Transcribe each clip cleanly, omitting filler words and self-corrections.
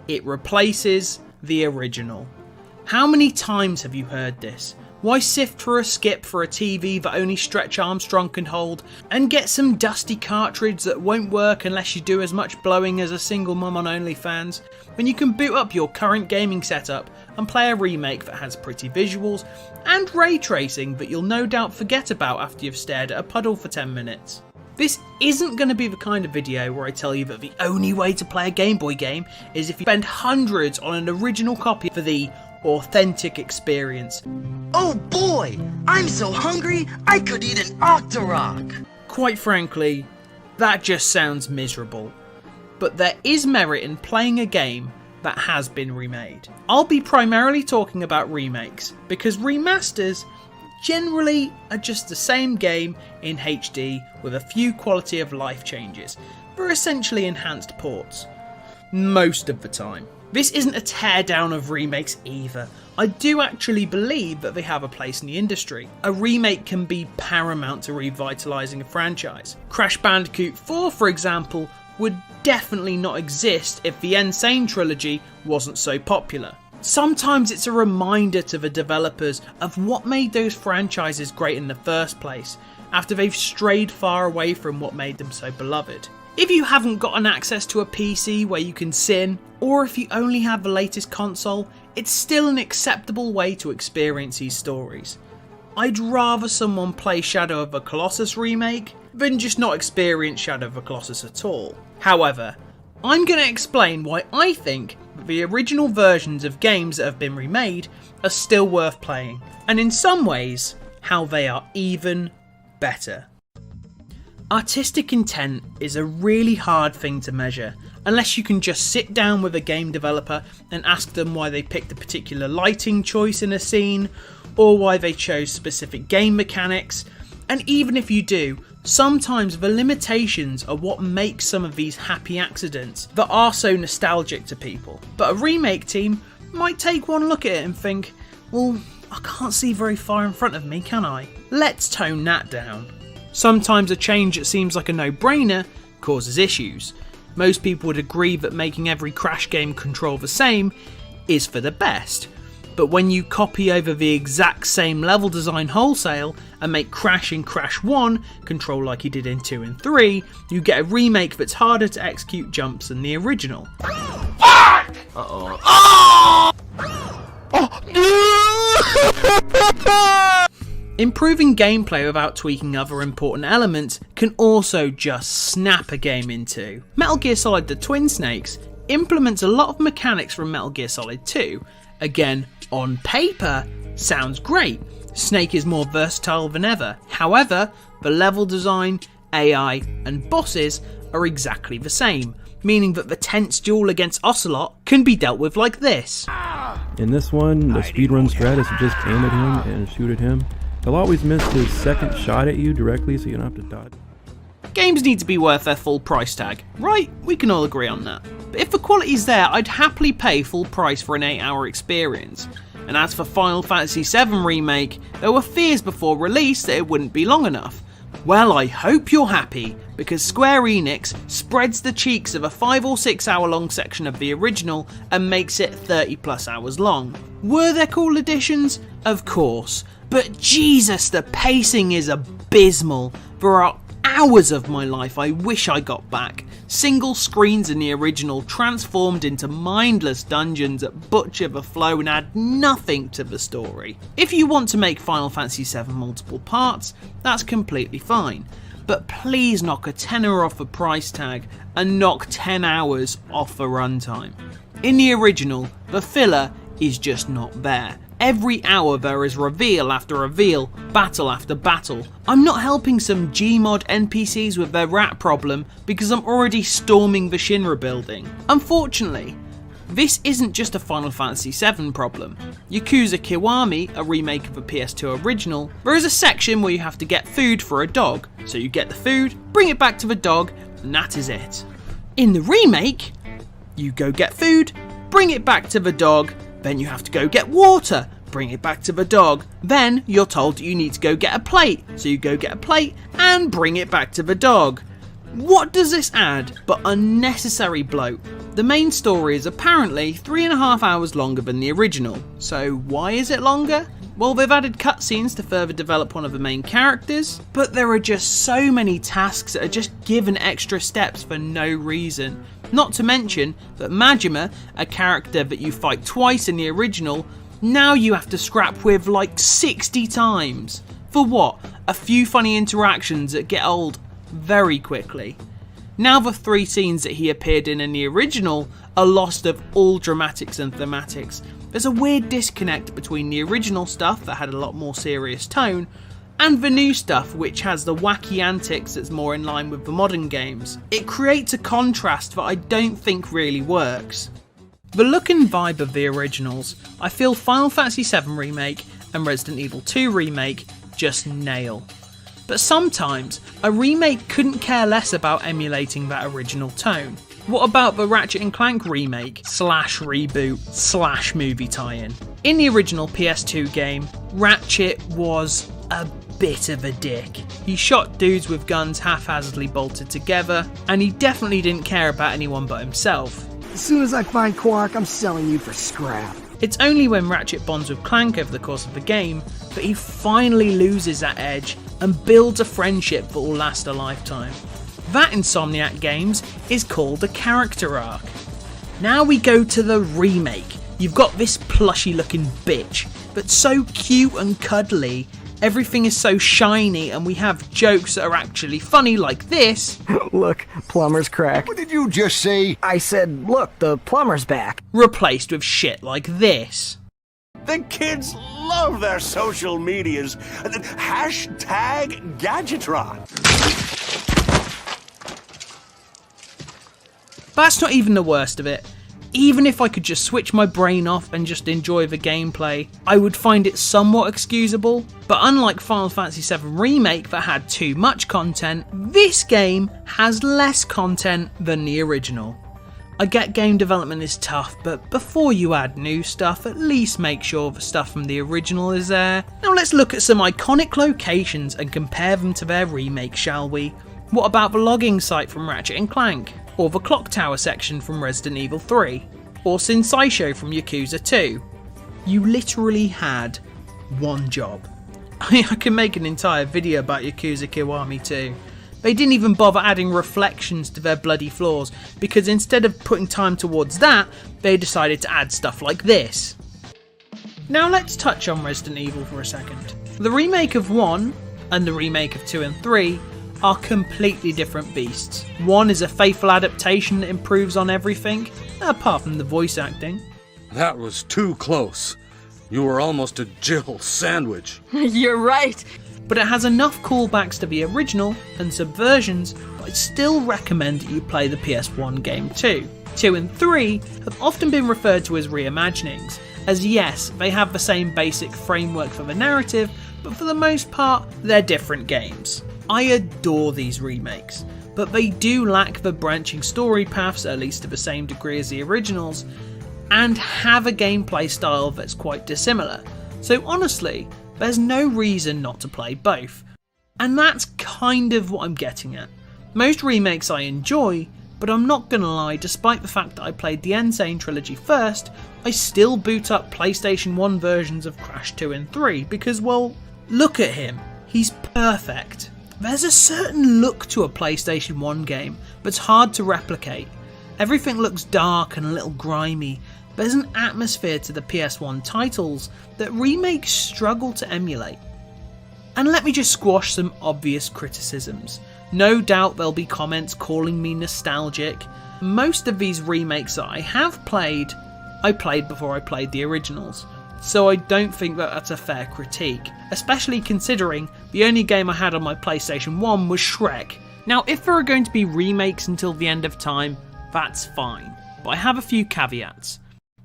It replaces the original. How many times have you heard this? Why sift for a skip for a TV that only Stretch Armstrong can hold, and get some dusty cartridge that won't work unless you do as much blowing as a single mum on OnlyFans, when you can boot up your current gaming setup and play a remake that has pretty visuals and ray tracing that you'll no doubt forget about after you've stared at a puddle for 10 minutes. This isn't going to be the kind of video where I tell you that the only way to play a Game Boy game is if you spend hundreds on an original copy for the authentic experience. Oh boy, I'm so hungry I could eat an Octorok! Quite frankly, that just sounds miserable. But there is merit in playing a game that has been remade. I'll be primarily talking about remakes, because remasters generally are just the same game in HD with a few quality of life changes. They're essentially enhanced ports. Most of the time. This isn't a teardown of remakes either. I do actually believe that they have a place in the industry. A remake can be paramount to revitalising a franchise. Crash Bandicoot 4, for example, would definitely not exist if the Insane trilogy wasn't so popular. Sometimes it's a reminder to the developers of what made those franchises great in the first place, after they've strayed far away from what made them so beloved. If you haven't gotten access to a PC where you can sin, or if you only have the latest console, it's still an acceptable way to experience these stories. I'd rather someone play Shadow of the Colossus remake than just not experience Shadow of the Colossus at all. However, I'm going to explain why I think that the original versions of games that have been remade are still worth playing, and in some ways, how they are even better. Artistic intent is a really hard thing to measure, unless you can just sit down with a game developer and ask them why they picked a particular lighting choice in a scene, or why they chose specific game mechanics, and even if you do, sometimes the limitations are what makes some of these happy accidents that are so nostalgic to people. But a remake team might take one look at it and think, well, I can't see very far in front of me, can I? Let's tone that down. Sometimes a change that seems like a no-brainer causes issues. Most people would agree that making every Crash game control the same is for the best. But when you copy over the exact same level design wholesale and make Crash in Crash 1 control like you did in 2 and 3, you get a remake that's harder to execute jumps than the original. Uh-oh. Improving gameplay without tweaking other important elements can also just snap a game in two. Metal Gear Solid: The Twin Snakes implements a lot of mechanics from Metal Gear Solid 2. Again, on paper, sounds great. Snake is more versatile than ever. However, the level design, AI, and bosses are exactly the same, meaning that the tense duel against Ocelot can be dealt with like this. In this one, the speedrun strat is to just aim at him and shoot at him. He'll always miss his second shot at you directly, so you don't have to dodge. Games need to be worth their full price tag, right? We can all agree on that. But if the quality's there, I'd happily pay full price for an 8-hour experience. And as for Final Fantasy VII Remake, there were fears before release that it wouldn't be long enough. Well, I hope you're happy, because Square Enix spreads the cheeks of a 5 or 6 hour long section of the original and makes it 30 plus hours long. Were there cool additions? Of course. But Jesus, the pacing is abysmal. There are hours of my life I wish I got back. Single screens in the original transformed into mindless dungeons that butcher the flow and add nothing to the story. If you want to make Final Fantasy VII multiple parts, that's completely fine. But please knock a tenner off the price tag and knock 10 hours off the runtime. In the original, the filler is just not there. Every hour there is reveal after reveal, battle after battle. I'm not helping some Gmod NPCs with their rat problem because I'm already storming the Shinra building. Unfortunately, this isn't just a Final Fantasy VII problem. Yakuza Kiwami, a remake of a PS2 original, there is a section where you have to get food for a dog. So you get the food, bring it back to the dog, and that is it. In the remake, you go get food, bring it back to the dog, then you have to go get water, bring it back to the dog. Then you're told that you need to go get a plate, so you go get a plate and bring it back to the dog. What does this add but unnecessary bloat? The main story is apparently 3.5 hours longer than the original, so why is it longer? Well, they've added cutscenes to further develop one of the main characters, but there are just so many tasks that are just given extra steps for no reason. Not to mention that Majima, a character that you fight twice in the original, now you have to scrap with like 60 times. For what? A few funny interactions that get old very quickly. Now the 3 scenes that he appeared in the original are lost of all dramatics and thematics. There's a weird disconnect between the original stuff that had a lot more serious tone and the new stuff which has the wacky antics that's more in line with the modern games. It creates a contrast that I don't think really works. The look and vibe of the originals, I feel Final Fantasy VII Remake and Resident Evil 2 Remake just nail. But sometimes, a remake couldn't care less about emulating that original tone. What about the Ratchet & Clank remake / reboot / movie tie-in? In the original PS2 game, Ratchet was a bit of a dick. He shot dudes with guns haphazardly bolted together, and he definitely didn't care about anyone but himself. As soon as I find Quark, I'm selling you for scrap. It's only when Ratchet bonds with Clank over the course of the game that he finally loses that edge and builds a friendship that will last a lifetime. That Insomniac Games is called a character arc. Now we go to the remake. You've got this plushy looking bitch, but so cute and cuddly. Everything is so shiny and we have jokes that are actually funny like this. Look, plumber's crack. What did you just say? I said, look, the plumber's back. Replaced with shit like this. The kids love their social medias. Hashtag Gadgetron. That's not even the worst of it. Even if I could just switch my brain off and just enjoy the gameplay, I would find it somewhat excusable. But unlike Final Fantasy VII Remake that had too much content, this game has less content than the original. I get game development is tough, but before you add new stuff, at least make sure the stuff from the original is there. Now let's look at some iconic locations and compare them to their remake, shall we? What about the logging site from Ratchet & Clank? Or the clock tower section from Resident Evil 3? Or Shinseisho from Yakuza 2? You literally had one job. I can make an entire video about Yakuza Kiwami 2. They didn't even bother adding reflections to their bloody floors, because instead of putting time towards that, they decided to add stuff like this. Now let's touch on Resident Evil for a second. The remake of 1 and the remake of 2 and 3 are completely different beasts. 1 is a faithful adaptation that improves on everything, apart from the voice acting. That was too close. You were almost a Jill sandwich. You're right. But it has enough callbacks to the original and subversions that I'd still recommend that you play the PS1 game too. 2 and 3 have often been referred to as reimaginings, as yes, they have the same basic framework for the narrative, but for the most part, they're different games. I adore these remakes, but they do lack the branching story paths, at least to the same degree as the originals, and have a gameplay style that's quite dissimilar. So honestly, there's no reason not to play both. And that's kind of what I'm getting at. Most remakes I enjoy, but I'm not gonna lie, despite the fact that I played the Insane trilogy first, I still boot up PlayStation 1 versions of Crash 2 and 3 because, well, look at him, he's perfect. There's a certain look to a PlayStation 1 game that's hard to replicate. Everything looks dark and a little grimy. There's an atmosphere to the PS1 titles that remakes struggle to emulate. And let me just squash some obvious criticisms. No doubt there'll be comments calling me nostalgic. Most of these remakes that I have played, I played before I played the originals. So I don't think that that's a fair critique, especially considering the only game I had on my PlayStation 1 was Shrek. Now if there are going to be remakes until the end of time, that's fine, but I have a few caveats.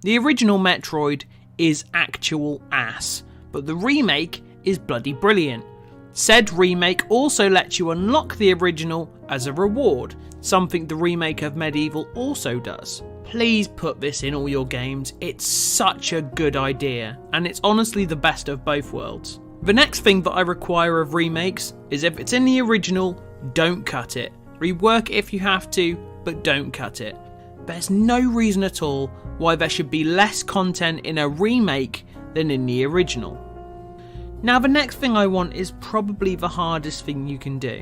The original Metroid is actual ass, but the remake is bloody brilliant. Said remake also lets you unlock the original as a reward, something the remake of Medieval also does. Please put this in all your games, it's such a good idea, and it's honestly the best of both worlds. The next thing that I require of remakes is if it's in the original, don't cut it. Rework it if you have to, but don't cut it. There's no reason at all why there should be less content in a remake than in the original. Now the next thing I want is probably the hardest thing you can do,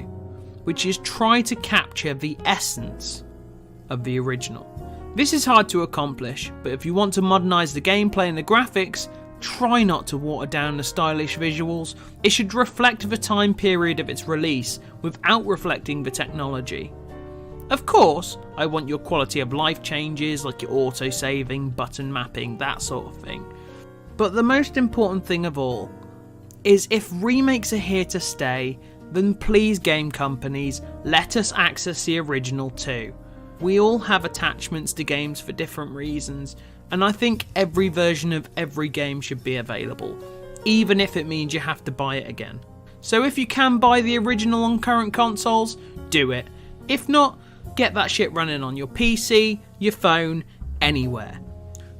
which is try to capture the essence of the original. This is hard to accomplish, but if you want to modernise the gameplay and the graphics, try not to water down the stylish visuals. It should reflect the time period of its release without reflecting the technology. Of course, I want your quality of life changes like your auto-saving, button mapping, that sort of thing. But the most important thing of all is if remakes are here to stay, then please game companies, let us access the original too. We all have attachments to games for different reasons, and I think every version of every game should be available, even if it means you have to buy it again. So if you can buy the original on current consoles, do it. If not, get that shit running on your PC, your phone, anywhere.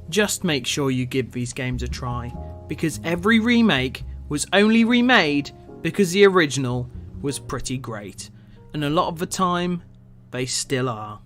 Just make sure you give these games a try, because every remake was only remade because the original was pretty great, and a lot of the time, they still are.